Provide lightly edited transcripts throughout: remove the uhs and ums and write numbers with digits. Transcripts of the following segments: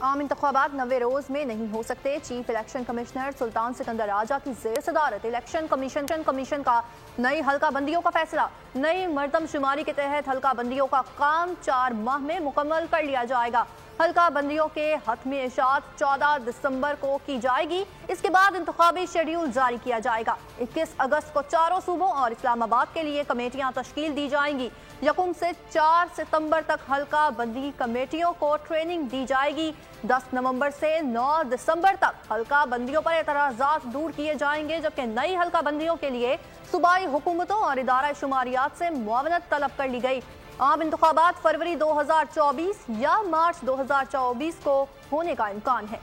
आम इंतखाबात 90 रोज में नहीं हो सकते। चीफ इलेक्शन कमिश्नर सुल्तान सिकंदर राजा की ज़ेर सदारत इलेक्शन कमीशन का नई हल्का बंदियों का फैसला। नई मर्दमशुमारी के तहत हल्का बंदियों का काम 4 माह में मुकम्मल कर लिया जाएगा। हल्का बंदियों के हतमी इशात 14 दिसंबर को की जाएगी। इसके बाद इंतखाबी शेड्यूल जारी किया जाएगा। 21 अगस्त को चारों सूबों और इस्लामाबाद के लिए कमेटियां तश्कील दी जाएंगी। यकुम से 4 सितंबर तक हल्का बंदी कमेटियों को ट्रेनिंग दी जाएगी। 10 नवंबर से 9 दिसंबर तक हल्का बंदियों पर एतराज़ात दूर किए जाएंगे, जबकि नई हल्का बंदियों के लिए सूबाई हुकूमतों और इदारा शुमारियात से मुआवनत तलब कर ली गई। आम इंतखाबात फरवरी 2024 या मार्च 2024 को होने का इम्कान है।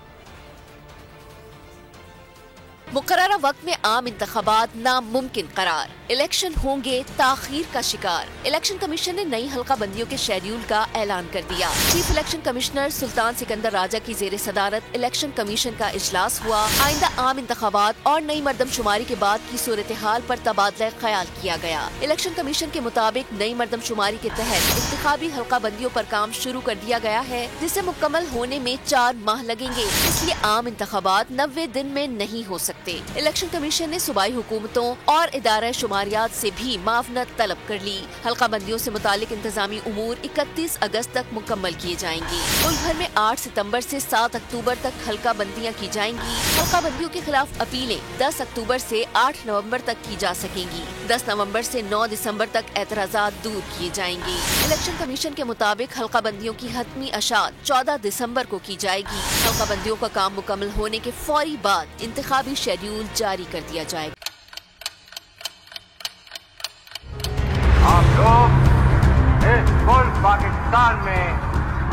मुकर्ररा वक्त में आम इंतखाबात नामुमकिन करार, इलेक्शन होंगे ताखीर का शिकार। इलेक्शन कमीशन ने नई हल्का बंदियों के शेड्यूल का ऐलान कर दिया। चीफ इलेक्शन कमिश्नर सुल्तान सिकंदर राजा की जेर सदारत इलेक्शन कमीशन का इजलास हुआ। आइंदा आम इंतखाबात और नई मर्दमशुमारी के बाद की सूरत हाल पर तबादला ख्याल किया गया। इलेक्शन कमीशन के मुताबिक नई मर्दमशुमारी के तहत इंतखाबी हल्का बंदियों पर काम शुरू कर दिया गया है, जिसे मुकम्मल होने में 4 माह लगेंगे। इसलिए आम इंतखाबात 90 दिन में नहीं हो सकते। इलेक्शन कमीशन ने सूबाई हुकूमतों और इदारा शुमारियात से भी मावनत तलब कर ली। हल्का बंदियों से मुतालिक इंतजामी उमूर 31 अगस्त तक मुकम्मल किए जाएंगे। मुल्क भर में 8 सितंबर से 7 अक्टूबर तक हल्का बंदियां की जाएंगी। हल्का बंदियों के खिलाफ अपीलें 10 अक्टूबर से 8 नवंबर तक की जा सकेंगी। 10 नवंबर से 9 दिसंबर तक एतराज़ात दूर किए जाएंगे। इलेक्शन कमीशन के मुताबिक हल्का बंदियों की हतमी अशात 14 दिसंबर को की जाएगी। हल्का बंदियों का काम मुकम्मल होने के फौरी बाद इंतखाबी शेड्यूल जारी कर दिया जाएगा। आप लोग इस मुल्क पाकिस्तान में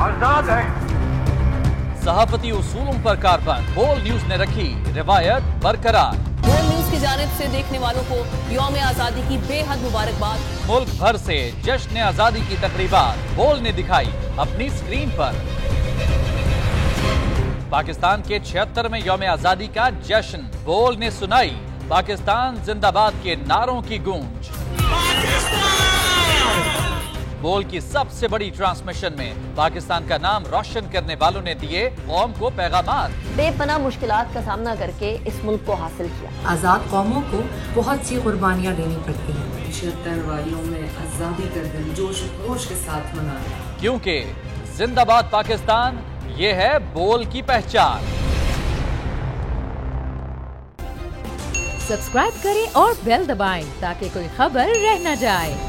आजाद हैं। सहाफती उसूलों पर कारबंद बोल न्यूज ने रखी रिवायत बरकरार। बोल न्यूज की जानिब से देखने वालों को यौम आजादी की बेहद मुबारकबाद। मुल्क भर से जश्न आजादी की तकरीबात बोल ने दिखाई अपनी स्क्रीन पर। पाकिस्तान के 76वें यौम आजादी का जश्न बोल ने सुनाई पाकिस्तान जिंदाबाद के नारों की गूंज। बोल की सबसे बड़ी ट्रांसमिशन में पाकिस्तान का नाम रोशन करने वालों ने दिए कौम को पैगामात। बेपनाह मुश्किलात का सामना करके इस मुल्क को हासिल किया। आजाद कौमों को बहुत सी कुर्बानियां देनी पड़ती हैं। 76 वालियों में आजादी का दिन जोश खरोश के साथ मना, क्योंकि जिंदाबाद पाकिस्तान ये है बोल की पहचान। सब्सक्राइब करें और बेल दबाएं ताकि कोई खबर रह न जाए।